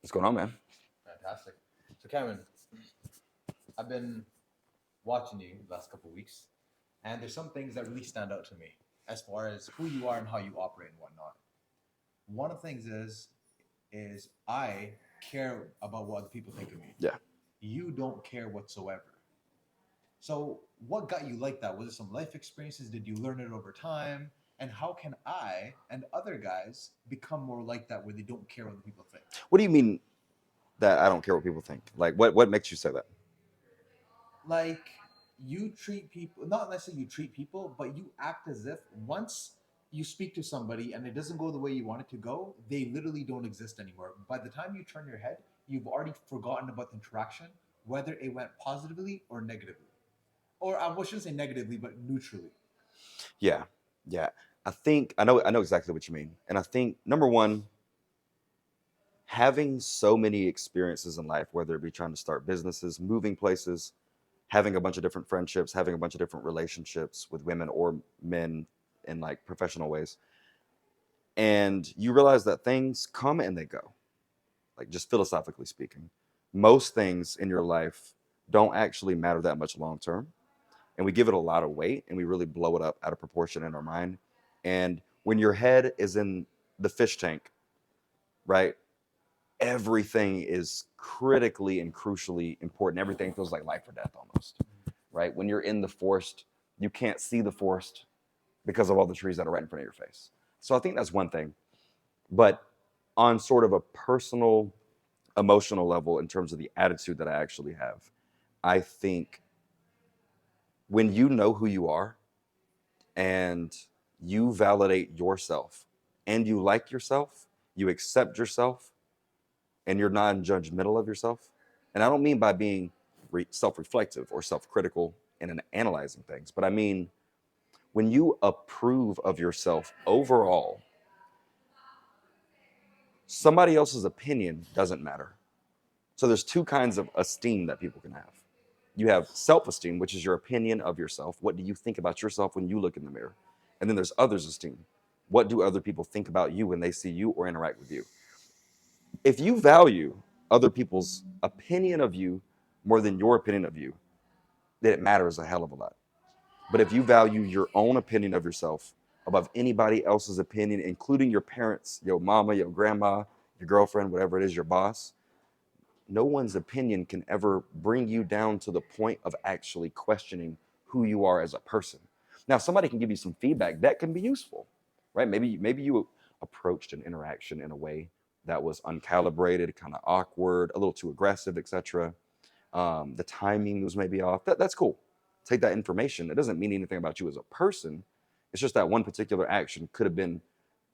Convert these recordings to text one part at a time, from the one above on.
What's going on, man? Fantastic. So, Cameron, I've been watching you the last couple of weeks, and there's some things that really stand out to me as far as who you are and how you operate and whatnot. One of the things is I care about what other people think of me. Yeah. You don't care whatsoever. So, what got you like that? Was it some life experiences? Did you learn it over time? And how can I and other guys become more like that where they don't care what other people think? What do you mean that I don't care what people think? Like, what makes you say that? Like you treat people, not necessarily you treat people, but you act as if once you speak to somebody and it doesn't go the way you want it to go, they literally don't exist anymore. By the time you turn your head, you've already forgotten about the interaction, whether it went positively or negatively, or I shouldn't say negatively but neutrally. Yeah, yeah. I know exactly what you mean, and I think number one, having so many experiences in life, whether it be trying to start businesses, moving places, having a bunch of different friendships, having a bunch of different relationships with women or men in like professional ways, and you realize that things come and they go. Like just philosophically speaking, most things in your life don't actually matter that much long term, and we give it a lot of weight and we really blow it up out of proportion in our mind. And when your head is in the fish tank, right, everything is critically and crucially important. Everything feels like life or death almost, right? When you're in the forest, you can't see the forest because of all the trees that are right in front of your face. So I think that's one thing. But on sort of a personal, emotional level, in terms of the attitude that I actually have, I think when you know who you are and you validate yourself and you like yourself, you accept yourself, and you're non-judgmental of yourself. And I don't mean by being self-reflective or self-critical and analyzing things, but I mean when you approve of yourself overall, somebody else's opinion doesn't matter. So there's two kinds of esteem that people can have. You have self-esteem, which is your opinion of yourself. What do you think about yourself when you look in the mirror? And then there's others' esteem. What do other people think about you when they see you or interact with you? If you value other people's opinion of you more than your opinion of you, then it matters a hell of a lot. But if you value your own opinion of yourself above anybody else's opinion, including your parents, your mama, your grandma, your girlfriend, whatever it is, your boss, no one's opinion can ever bring you down to the point of actually questioning who you are as a person. Now, somebody can give you some feedback that can be useful, right? Maybe you approached an interaction in a way that was uncalibrated, kind of awkward, a little too aggressive, etc. The timing was maybe off. That's cool. Take that information. It doesn't mean anything about you as a person. It's just that one particular action could have been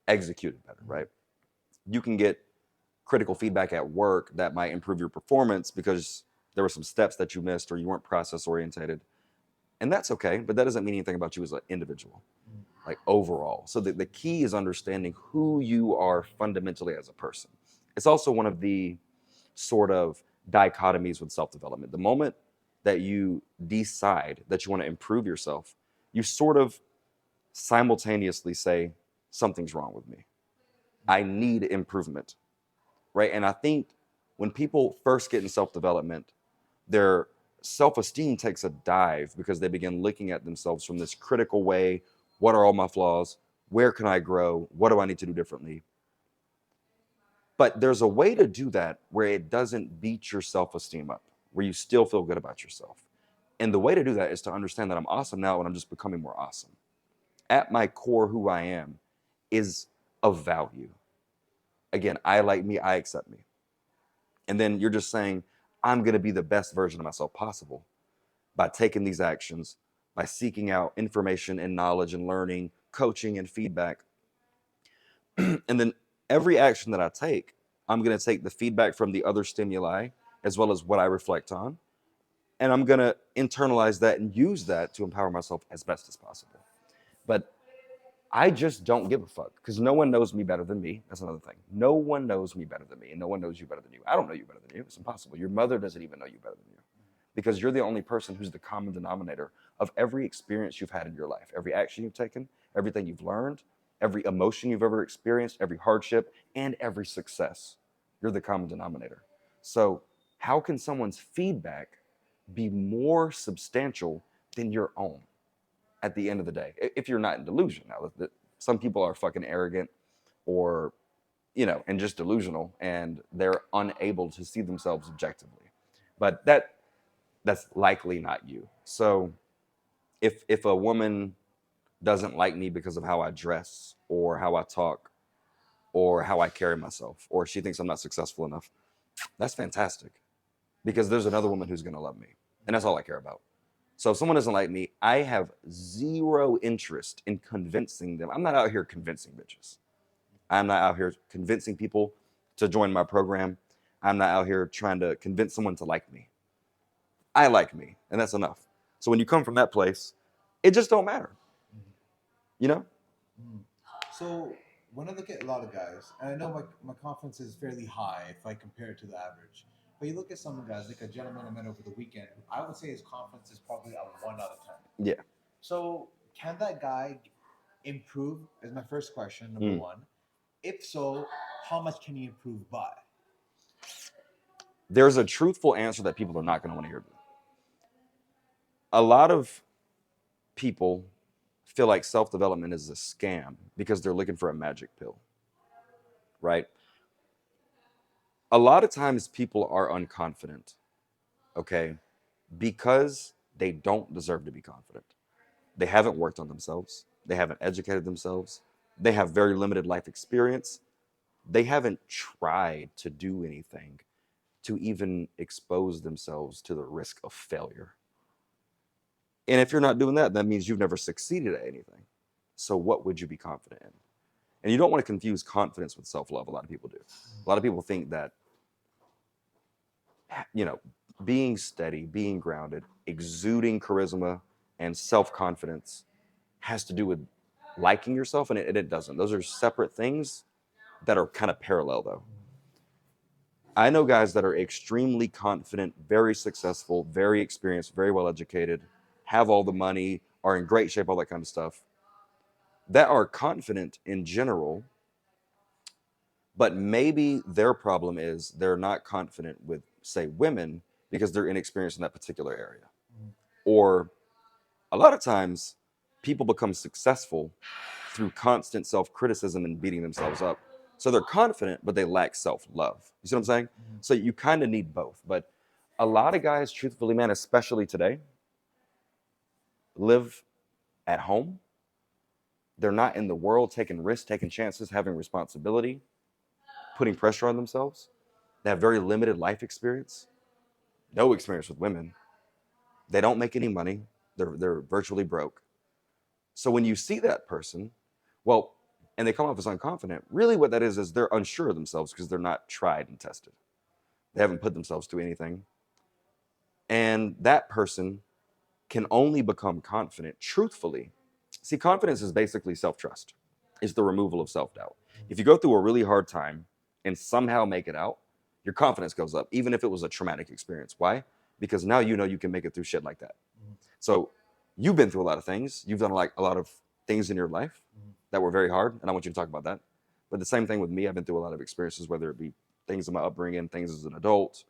executed better, right? You can get critical feedback at work that might improve your performance because there were some steps that you missed or you weren't process orientated. And that's okay, but that doesn't mean anything about you as an individual, like overall. So the key is understanding who you are fundamentally as a person. It's also one of the sort of dichotomies with self-development. The moment that you decide that you want to improve yourself, you sort of simultaneously say, something's wrong with me. I need improvement, right? And I think when people first get in self-development, their self-esteem takes a dive because they begin looking at themselves from this critical way. What are all my flaws? Where can I grow? What do I need to do differently? But there's a way to do that where it doesn't beat your self-esteem up, where you still feel good about yourself. And the way to do that is to understand that I'm awesome now and I'm just becoming more awesome. At my core, who I am is of value. Again, I like me, I accept me. And then you're just saying, I'm going to be the best version of myself possible by taking these actions, by seeking out information and knowledge and learning, coaching and feedback. And then every action that I take, I'm going to take the feedback from the other stimuli as well as what I reflect on. And I'm going to internalize that and use that to empower myself as best as possible. But I just don't give a fuck because no one knows me better than me. That's another thing. No one knows me better than me, and no one knows you better than you. I don't know you better than you. It's impossible. Your mother doesn't even know you better than you because you're the only person who's the common denominator of every experience you've had in your life, every action you've taken, everything you've learned, every emotion you've ever experienced, every hardship, and every success. You're the common denominator. So how can someone's feedback be more substantial than your own at the end of the day? If you're not in delusion. Now, some people are fucking arrogant or, and just delusional, and they're unable to see themselves objectively. But that's likely not you. So if a woman doesn't like me because of how I dress or how I talk or how I carry myself, or she thinks I'm not successful enough, that's fantastic, because there's another woman who's going to love me. And that's all I care about. So if someone doesn't like me, I have zero interest in convincing them. I'm not out here convincing bitches. I'm not out here convincing people to join my program. I'm not out here trying to convince someone to like me. I like me, and that's enough. So when you come from that place, it just don't matter. You know? Mm. So when I look at a lot of guys, and I know my confidence is fairly high if I compare it to the average, but you look at some guys, like a gentleman I met over the weekend, I would say his confidence is probably a 1 out of 10. Yeah. So can that guy improve? Is my first question, number one. If so, how much can he improve by? There's a truthful answer that people are not going to want to hear. A lot of people feel like self-development is a scam because they're looking for a magic pill, right? A lot of times people are unconfident, okay, because they don't deserve to be confident. They haven't worked on themselves. They haven't educated themselves. They have very limited life experience. They haven't tried to do anything to even expose themselves to the risk of failure. And if you're not doing that, that means you've never succeeded at anything. So what would you be confident in? And you don't want to confuse confidence with self-love. A lot of people do. A lot of people think that, being steady, being grounded, exuding charisma and self-confidence has to do with liking yourself, and it doesn't. Those are separate things that are kind of parallel, though. I know guys that are extremely confident, very successful, very experienced, very well educated, have all the money, are in great shape, all that kind of stuff, that are confident in general, but maybe their problem is they're not confident with, say, women because they're inexperienced in that particular area. Or a lot of times, people become successful through constant self-criticism and beating themselves up. So they're confident, but they lack self-love. You see what I'm saying? So you kind of need both. But a lot of guys, truthfully, man, especially today, live at home. They're not in the world taking risks, taking chances, having responsibility, putting pressure on themselves. They have very limited life experience, no experience with women. They don't make any money. They're virtually broke. So when you see that person, well, and they come off as unconfident, really what that is they're unsure of themselves because they're not tried and tested. They haven't put themselves through anything. And that person can only become confident truthfully. See, confidence is basically self-trust. It's the removal of self-doubt. If you go through a really hard time and somehow make it out, your confidence goes up, even if it was a traumatic experience. Why? Because now you know you can make it through shit like that. So you've been through a lot of things. You've done like a lot of things in your life that were very hard, and I want you to talk about that. But the same thing with me, I've been through a lot of experiences, whether it be things in my upbringing, things as an adult,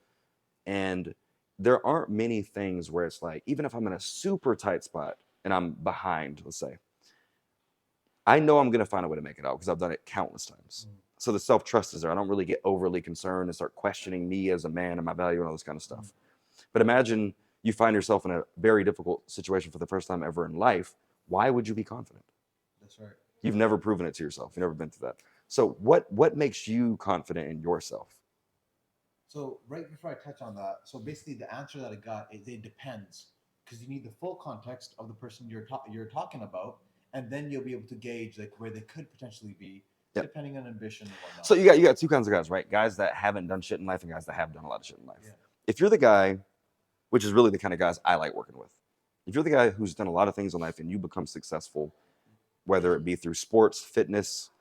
and there aren't many things where it's like, even if I'm in a super tight spot and I'm behind, let's say, I know I'm going to find a way to make it out because I've done it countless times. So the self-trust is there. I don't really get overly concerned and start questioning me as a man and my value and all this kind of stuff. But imagine you find yourself in a very difficult situation for the first time ever in life. Why would you be confident? That's right. You've never proven it to yourself. You've never been through that. So what makes you confident in yourself? So right before I touch on that, so basically the answer that I got is it depends, because you need the full context of the person you're talking about, and then you'll be able to gauge like where they could potentially be, Yep. depending on ambition and whatnot. So you got two kinds of guys, right? Guys that haven't done shit in life and guys that have done a lot of shit in life. Yeah. If you're the guy, which is really the kind of guys I like working with, if you're the guy who's done a lot of things in life and you become successful, whether it be through sports, fitness,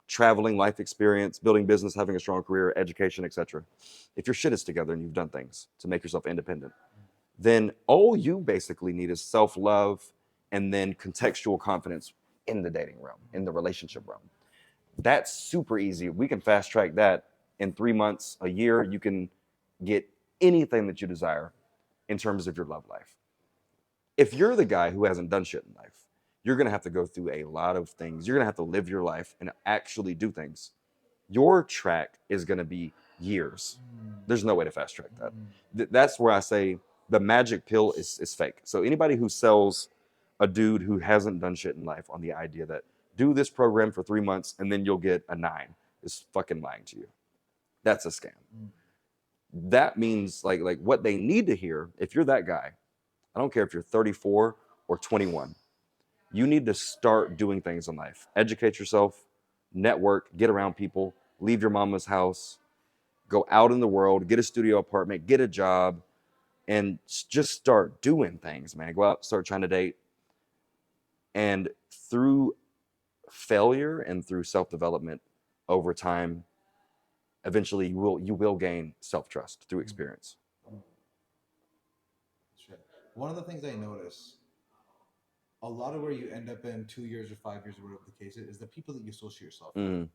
traveling, life experience, building business, having a strong career, education, etc. If your shit is together and you've done things to make yourself independent, then all you basically need is self-love and then contextual confidence in the dating realm, in the relationship realm. That's super easy. We can fast track that in 3 months, a year, you can get anything that you desire in terms of your love life. If you're the guy who hasn't done shit in life, you're going to have to go through a lot of things. You're going to have to live your life and actually do things. Your track is going to be years. There's no way to fast track that. That's where I say the magic pill is fake. So anybody who sells a dude who hasn't done shit in life on the idea that do this program for 3 months and then you'll get a 9 is fucking lying to you. That's a scam. That means like what they need to hear, if you're that guy, I don't care if you're 34 or 21, you need to start doing things in life. Educate yourself, network, get around people, leave your mama's house, go out in the world, get a studio apartment, get a job, and just start doing things, man. Go out, start trying to date. And through failure and through self-development over time, eventually you will gain self-trust through experience. Sure. One of the things I notice, a lot of where you end up in 2 years or 5 years or whatever the case is the people that you associate yourself with. Mm.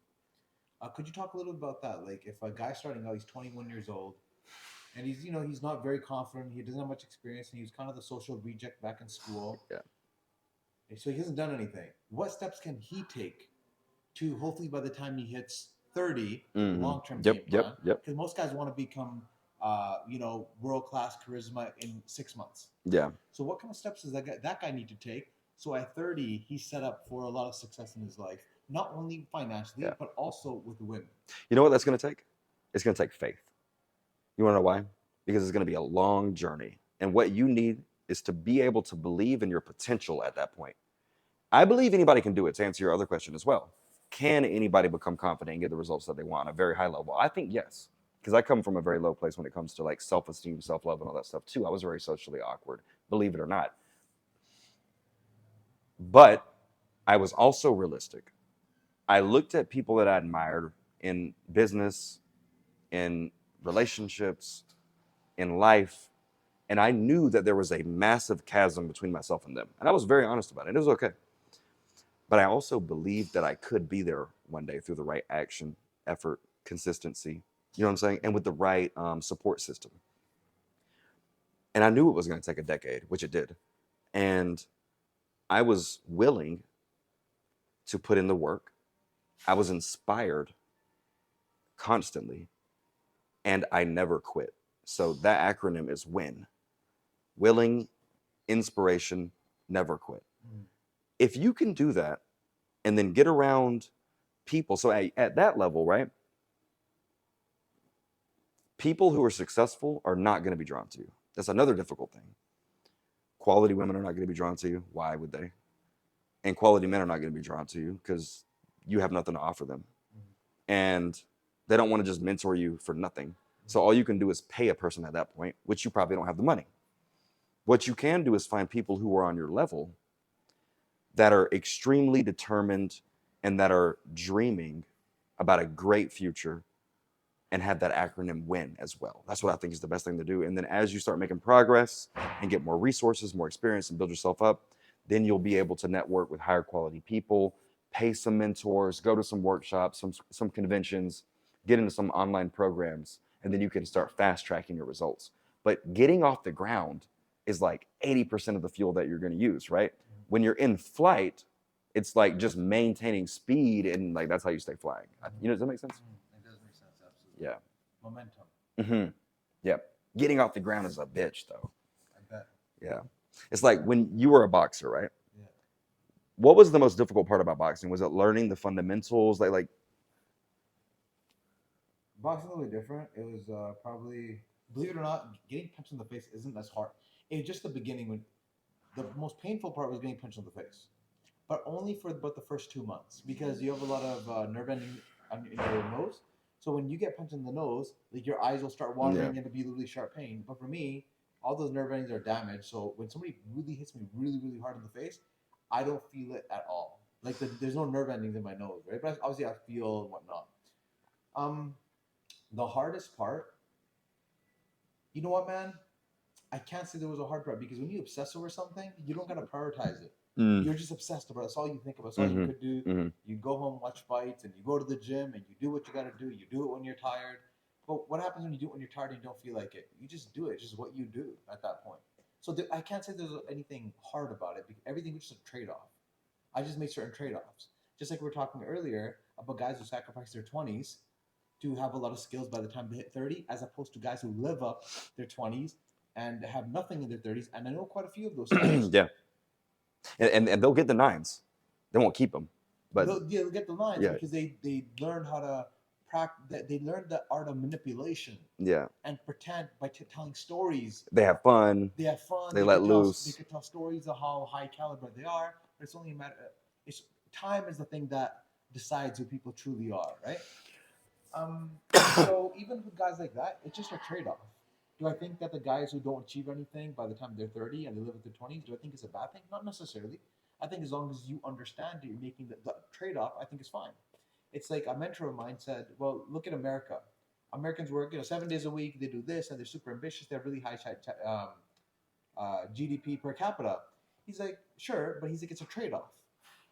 Could you talk a little bit about that? Like, if a guy starting out, he's 21 years old, and he's not very confident. He doesn't have much experience, and he was kind of the social reject back in school. Yeah. So he hasn't done anything. What steps can he take to hopefully by the time he hits 30, long-term game plan? Because most guys want to become, world-class charisma in 6 months. Yeah. So what kind of steps does that guy need to take? So at 30, he's set up for a lot of success in his life, not only financially, but also with women. You know what that's going to take? It's going to take faith. You want to know why? Because it's going to be a long journey. And what you need is to be able to believe in your potential at that point. I believe anybody can do it, to answer your other question as well. Can anybody become confident and get the results that they want at a very high level? I think yes. Because I come from a very low place when it comes to like self-esteem, self-love, and all that stuff too. I was very socially awkward, believe it or not. But I was also realistic. I looked at people that I admired in business, in relationships, in life, and I knew that there was a massive chasm between myself and them. And I was very honest about it. It was okay. But I also believed that I could be there one day through the right action, effort, consistency, you know what I'm saying? And with the right support system. And I knew it was going to take a decade, which it did. And I was willing to put in the work. I was inspired constantly, and I never quit. So that acronym is WIN. Willing, inspiration, never quit. If you can do that and then get around people, so at that level, right? People who are successful are not going to be drawn to you. That's another difficult thing. Quality women are not going to be drawn to you. Why would they? And quality men are not going to be drawn to you because you have nothing to offer them. And they don't want to just mentor you for nothing. So all you can do is pay a person at that point, which you probably don't have the money. What you can do is find people who are on your level that are extremely determined and that are dreaming about a great future and have that acronym WIN as well. That's what I think is the best thing to do. And then as you start making progress and get more resources, more experience, and build yourself up, then you'll be able to network with higher quality people, pay some mentors, go to some workshops, some conventions, get into some online programs, and then you can start fast tracking your results. But getting off the ground is like 80% of the fuel that you're going to use, right? When you're in flight, it's like just maintaining speed, and like that's how you stay flying. You know, does that make sense? It does make sense, absolutely. Yeah. Momentum. Yep. Getting off the ground is a bitch, though. I bet. Yeah. It's like when you were a boxer, right? Yeah. What was the most difficult part about boxing? Was it learning the fundamentals? Like Boxing a little bit different. It was probably, believe it or not, getting punched in the face isn't as hard. It was just the beginning when the most painful part was getting punched in the face, but only for about the first 2 months because you have a lot of nerve ending in your nose. So when you get punched in the nose, like your eyes will start watering and it'll be really sharp pain. But for me, all those nerve endings are damaged. So when somebody really hits me really, really hard in the face, I don't feel it at all. Like there's no nerve endings in my nose, right? But obviously I feel and whatnot. The hardest part, you know what, man? I can't say there was a hard part because when you obsess over something, you don't gotta prioritize it. Mm. You're just obsessed about it. That's all you think about. That's all you Mm-hmm. could do. Mm-hmm. You go home, watch fights, and you go to the gym, and you do what you got to do. You do it when you're tired. But what happens when you do it when you're tired and you don't feel like it? You just do it. It's just what you do at that point. So I can't say there's anything hard about it. Everything is just a trade-off. I just make certain trade-offs. Just like we were talking earlier about guys who sacrifice their 20s to have a lot of skills by the time they hit 30, as opposed to guys who live up their 20s and have nothing in their 30s. And I know quite a few of those guys. Yeah, and they'll get the nines. They won't keep them, but They'll get the lines yeah, because they learn how to practice. They learn the art of manipulation yeah, and pretend by telling stories. they have fun. They have fun. They let They loose. could tell stories of how high caliber they are. But it's only a matter. It's time is the thing that decides who people truly are, right? Um, so even with guys like that, it's just a trade-off. Do I think that the guys who don't achieve anything by the time they're 30 and they live at their 20s, do I think it's a bad thing? Not necessarily. I think as long as you understand that you're making the trade-off, I think it's fine. It's like a mentor of mine said, well, look at America. Americans work, 7 days a week. They do this, and they're super ambitious. They have really high GDP per capita. He's like, sure, but he's like, it's a trade-off.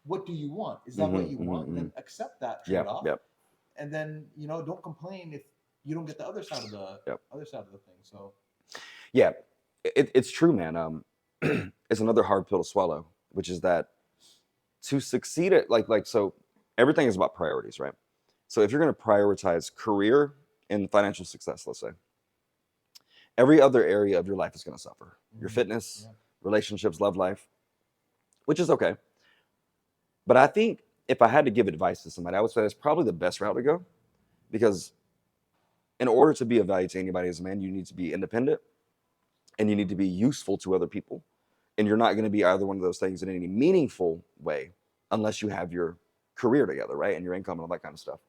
What do you want? Is that what you want? Mm-hmm. Then accept that Yep, trade-off, yep, and then don't complain if you don't get the yep. other side of the thing. So Yeah, it's true, man. It's another hard pill to swallow, which is that to succeed at so everything is about priorities, right? So if you're going to prioritize career and financial success, let's say, every other area of your life is going to suffer. Your fitness, yeah. relationships, love life, which is okay. But I think if I had to give advice to somebody, I would say that's probably the best route to go, because in order to be of value to anybody as a man, you need to be independent and you need to be useful to other people. And you're not going to be either one of those things in any meaningful way unless you have your career together, right? And your income and all that kind of stuff.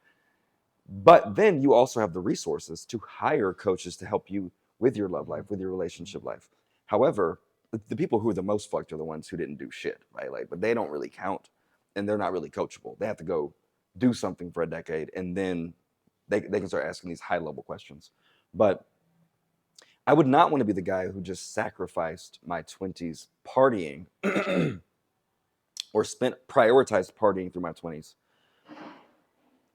But then you also have the resources to hire coaches to help you with your love life, with your relationship life. However, the people who are the most fucked are the ones who didn't do shit, right? Like, but they don't really count and they're not really coachable. They have to go do something for a decade and then they can start asking these high level questions. But I would not want to be the guy who just sacrificed my 20s partying or prioritized partying through my 20s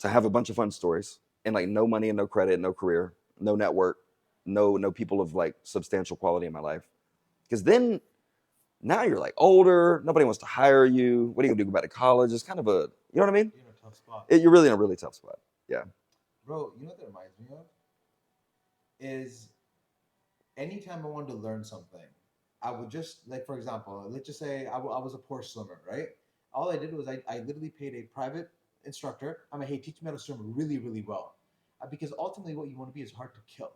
to have a bunch of fun stories and like no money and no credit, no career, no network, no people of like substantial quality in my life. Because then now you're like older, nobody wants to hire you. What are you gonna do? Go back to college? It's kind of a, you know what I mean? you're in a tough spot, You're really in a really tough spot. Yeah. bro. You know what that reminds me of is anytime I wanted to learn something, I would just like, for example, let's just say I was a poor swimmer, right? All I did was I literally paid a private instructor. I'm like, hey, teach me how to swim really, really well, because ultimately what you want to be is hard to kill.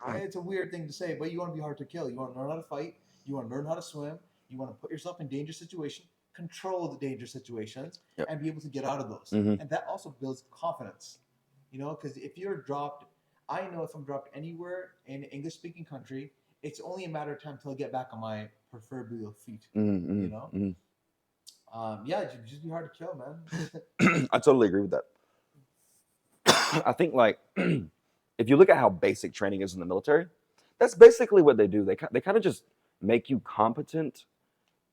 It's a weird thing to say, but you want to be hard to kill. You want to learn how to fight. You want to learn how to swim. You want to put yourself in dangerous situations, control the dangerous situations, Yep. and be able to get out of those. Mm-hmm. And that also builds confidence, because if you're dropped, I know if I'm dropped anywhere in an English speaking country, it's only a matter of time till I get back on my proverbial feet. Mm-hmm. You know, Mm-hmm. yeah, it'd just be hard to kill, man. I totally agree with that. I think like if you look at how basic training is in the military, that's basically what they do. They kind of just make you competent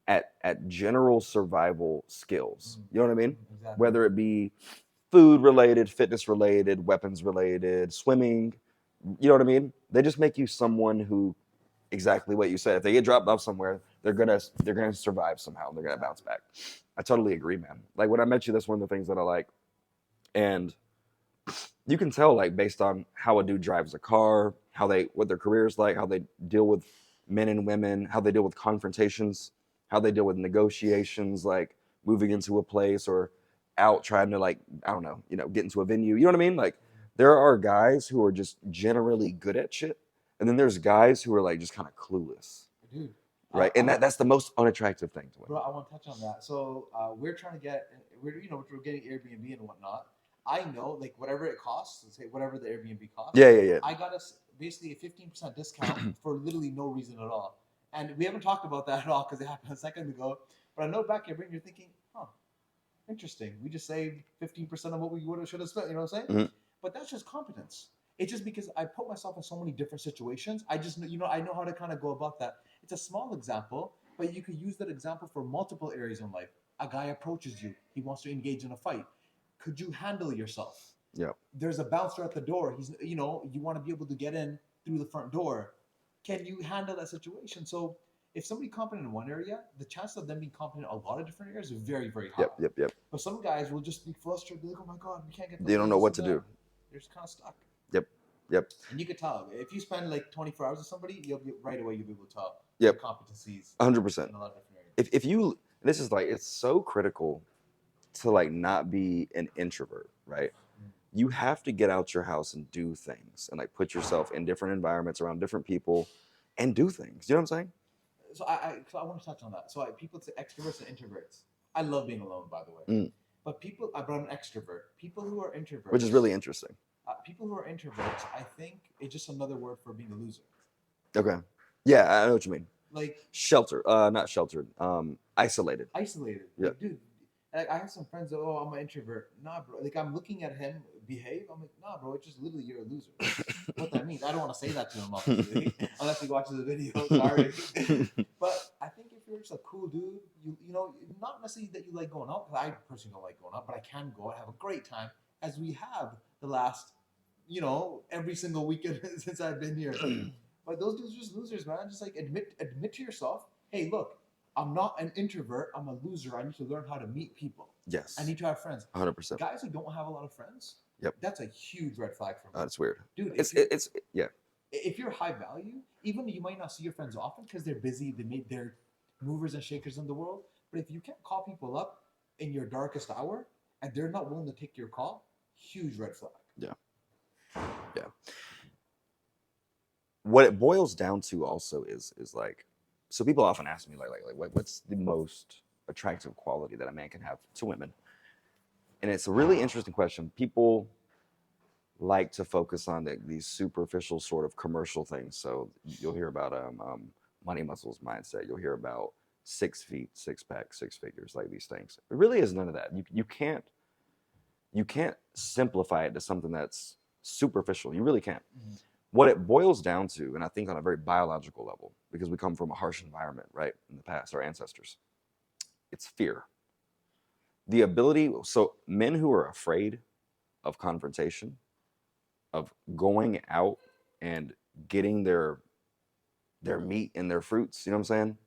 at general survival skills. You know what I mean? Exactly. Whether it be food related, fitness related, weapons related, swimming. You know what I mean? They just make you someone who, exactly what you said. If they get dropped off somewhere, they're gonna survive somehow. They're gonna bounce back. I totally agree, man. Like when I met you, that's one of the things that I like, and you can tell like based on how a dude drives a car, what their career is like, how they deal with men and women, how they deal with confrontations, how they deal with negotiations, like moving into a place or out trying to like, I don't know, get into a venue. You know what I mean? Like there are guys who are just generally good at shit, and then there's guys who are like just kind of clueless, Dude, right? And that's the most unattractive thing to bro, women. I want to touch on that. So we're trying to we're getting Airbnb and whatnot. I know, like, whatever it costs, let's say whatever the Airbnb costs. Yeah. I got us basically a 15% discount for literally no reason at all. And we haven't talked about that at all because it happened a second ago. But I know back here, you're thinking, huh, interesting. We just saved 15% of what we would have should have spent. You know what I'm saying? Mhm. But that's just competence. It's just because I put myself in so many different situations. I just I know how to kind of go about that. It's a small example, But you could use that example for multiple areas in life. A guy approaches you, he wants to engage in a fight. Could you handle yourself? Yeah. There's a bouncer at the door. He's, you want to be able to get in through the front door. Can you handle that situation? So if somebody's competent in one area, the chance of them being competent in a lot of different areas is very, very high. Yep. But some guys will just be frustrated, like, oh my God, we can't get They don't know what to do. They're just kind of stuck. Yep. And you could tell if you spend like 24 hours with somebody, you'll be right away. You'll be able to tell Yep. their competencies 100%. in a lot of different areas. If you, this is like, it's so critical to like not be an introvert, right? You have to get out your house and do things and like put yourself in different environments around different people and do things. You know what I'm saying? So I want to touch on that. So people say extroverts and introverts. I love being alone, by the way. But I'm an extrovert. People who are introverts, which is really interesting. People who are introverts, I think it's just another word for being a loser. Okay. Yeah, I know what you mean. Like shelter, not sheltered, isolated. Isolated. Yeah. Like, dude, like, I have some friends that, oh, I'm an introvert. Nah, bro. Like, I'm looking at him behave. I'm like, nah, bro. It's just literally you're a loser. What that means, I don't want to say that to him, obviously, unless he watches the video. Sorry, but I think if you're just a cool dude, you know, not necessarily that you like going out. Because I personally don't like going out, but I can go and have a great time, as we have the last, every single weekend since I've been here. But those dudes are just losers, man. Just like admit to yourself, hey, look, I'm not an introvert. I'm a loser. I need to learn how to meet people. Yes. I need to have friends. 100%. Guys who don't have a lot of friends, yep, that's a huge red flag for me. That's weird, dude. It's yeah. If you're high value, even you might not see your friends often because they're busy. They made their movers and shakers in the world. But if you can't call people up in your darkest hour and they're not willing to take your call, huge red flag. Yeah. What it boils down to also is like, so people often ask me like what's the most attractive quality that a man can have to women, and it's a really interesting question. People like to focus on these superficial sort of commercial things. So you'll hear about money, muscles, mindset. You'll hear about 6 feet, 6-pack, 6 figures, like these things. It really is none of that. You can't simplify it to something that's superficial. You really can't. Mm-hmm. What it boils down to, and I think on a very biological level, because we come from a harsh environment, right, in the past, our ancestors, it's fear. The ability, so men who are afraid of confrontation, of going out and getting their meat and their fruits, you know what I'm saying?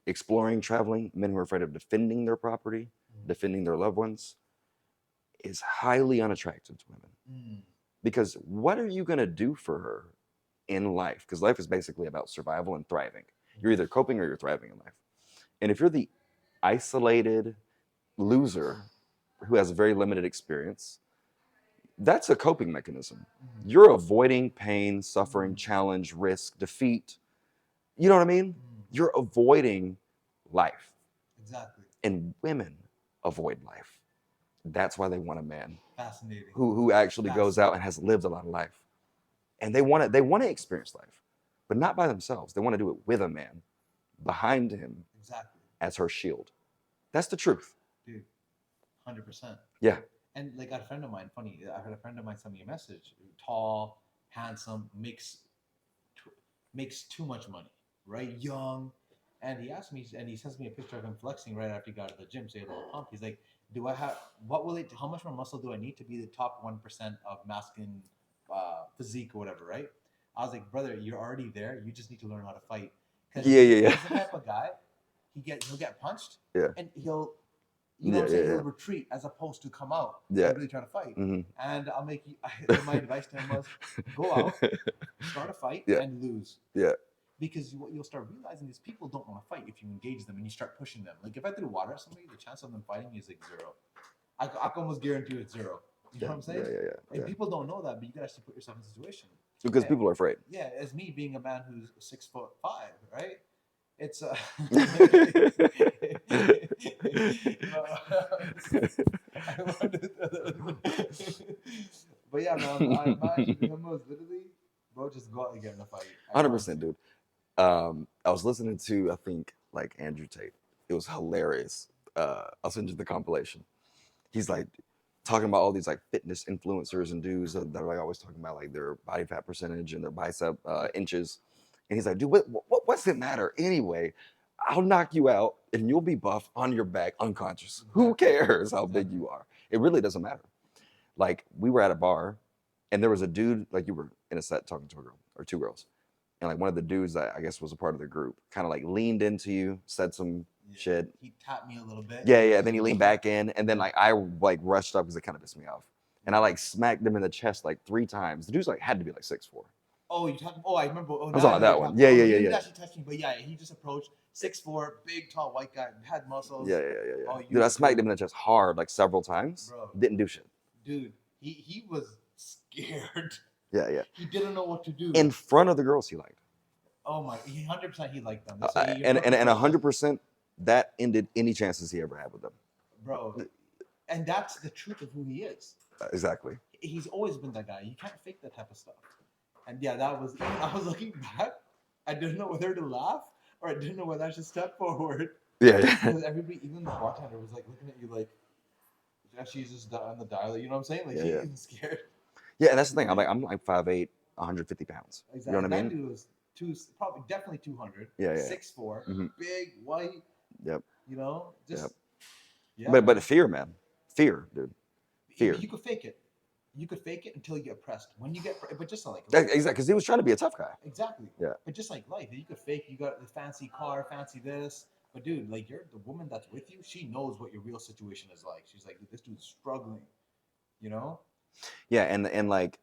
Exploring, traveling, men who are afraid of defending their property, defending their loved ones, is highly unattractive to women. Because what are you going to do for her in life? Because life is basically about survival and thriving. You're either coping or you're thriving in life. And if you're the isolated loser who has a very limited experience, that's a coping mechanism. You're avoiding pain, suffering, challenge, risk, defeat. You know what I mean? You're avoiding life. Exactly. And women avoid life. That's why they want a man. Fascinating. Who actually goes out and has lived a lot of life. And they want to experience life, but not by themselves. They want to do it with a man behind him. Exactly. As her shield. That's the truth. Dude, 100%. Yeah. And like a friend of mine, funny, I heard a friend of mine send me a message. Tall, handsome, makes too much money, right? Young. And he asked me, and he sends me a picture of him flexing right after he got out of the gym, so he had a little pump. He's like, how much more muscle do I need to be the top 1% of masculine physique or whatever, right? I was like, brother, you're already there. You just need to learn how to fight. Yeah. He's the type of guy, he'll get punched, and he'll, he'll retreat as opposed to come out and really try to fight. Mm-hmm. And I'll make you, my advice to him was, go out, start a fight, and lose. Yeah. Because what you'll start realizing is people don't want to fight if you engage them and you start pushing them. Like if I threw water at somebody, the chance of them fighting is like 0. I can almost guarantee it's 0. You know what I'm saying? Yeah. And people don't know that, but you gotta actually put yourself in a situation. Because people are afraid. Yeah, as me being a man who's 6'5", right? It's but yeah, man, I imagine him was literally, bro, just go out and get in a fight. 100%, dude. I was listening to, I think, like Andrew Tate. It was hilarious. I'll send you the compilation. He's like talking about all these like fitness influencers and dudes that are like always talking about like their body fat percentage and their bicep inches. And he's like, dude, what's it matter anyway? I'll knock you out and you'll be buff on your back, unconscious. Who Exactly. cares how big Exactly. you are? It really doesn't matter. Like we were at a bar and there was a dude, like you were in a set talking to a girl or two girls. And like one of the dudes that I guess was a part of the group kind of like leaned into you, said some Yeah. shit. He tapped me a little bit. Yeah, yeah. Then he leaned back in, and then like I like rushed up because it kind of pissed me off, and I like smacked him in the chest like 3 times. The dude's like had to be like 6'4". Oh, you talking? Oh, I remember. Oh, I was now I on know that you're one. talking. Yeah, Oh, yeah, he yeah, didn't yeah. actually touch me, but yeah, he just approached 6'4", big, tall, white guy, had muscles. Yeah, yeah, yeah, yeah. Oh, you Dude, I were smacked good. him in the chest hard like several times. Bro. Didn't do shit. Dude, he was scared. Yeah, yeah. He didn't know what to do. In front of the girls he liked. Oh my, 100% he liked them. So you're And fucking and girls, 100% that ended any chances he ever had with them. bro. And that's the truth of who he is. Exactly. He's always been that guy. You can't fake that type of stuff. And yeah, that was. Even I was looking back. I didn't know whether to laugh or I didn't know whether I should step forward. Yeah, yeah. Because everybody, even the bartender, was like looking at you like, she's just on the dialer. You know what I'm saying? Like Yeah, he's yeah. scared. Yeah, and that's the thing. I'm like 5'8", 150 pounds. Exactly. You know what I That mean? dude was probably definitely 200. Yeah, yeah. 6'4", Mhm. big, white. Yep. You know, just Yep. yeah. But man. fear, man. Fear, dude. Fear. You could fake it. You could fake it until you get pressed. When you get, but just like Exactly, because he was trying to be a tough guy. exactly. Yeah. But just like life, you could fake. You got the fancy car, fancy this. But dude, like you're the woman that's with you. She knows what your real situation is like. She's like, this dude's struggling. You know? Yeah, and like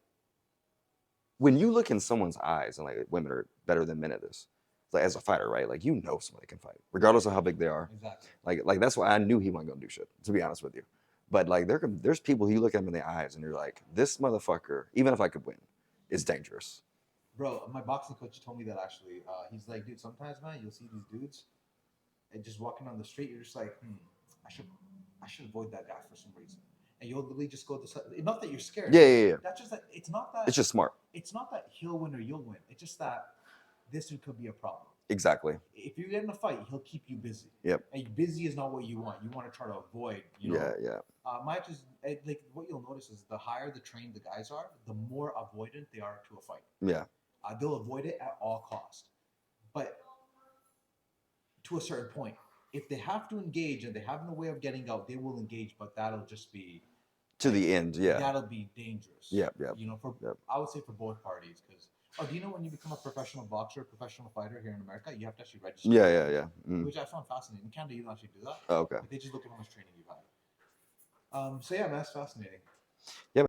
when you look in someone's eyes, and like women are better than men at this. Like as a fighter, right? Like you know somebody can fight, regardless of how big they are. Exactly. Like that's why I knew he wasn't gonna do shit. To be honest with you, but like there's people you look at them in the eyes and you're like, this motherfucker, even if I could win, is dangerous. Bro, my boxing coach told me that actually. He's like, dude, sometimes man, you'll see these dudes, and just walking on the street, you're just like, I should avoid that guy for some reason. And you'll literally just go to not that you're scared. Yeah, yeah, yeah. That's just that it's not that It's just smart. it's not that he'll win or you'll win. It's just that this dude could be a problem. Exactly. If you're in a fight, he'll keep you busy. Yep. And busy is not what you want. You want to try to avoid. You know. Yeah, yeah. Like what you'll notice is the higher the trained the guys are, the more avoidant they are to a fight. Yeah. They'll avoid it at all cost, but to a certain point. If they have to engage and they have no way of getting out, they will engage, but that'll just be To the end, yeah. That'll be dangerous. Yeah, yeah. You know, I would say for both parties, because do you know when you become a professional boxer, professional fighter here in America, you have to actually register? Yeah, yeah, yeah. Mm. Which I found fascinating. In Canada, you don't actually do that. Oh, okay. They just look at how much training you've had. So yeah, man, that's fascinating. Yeah.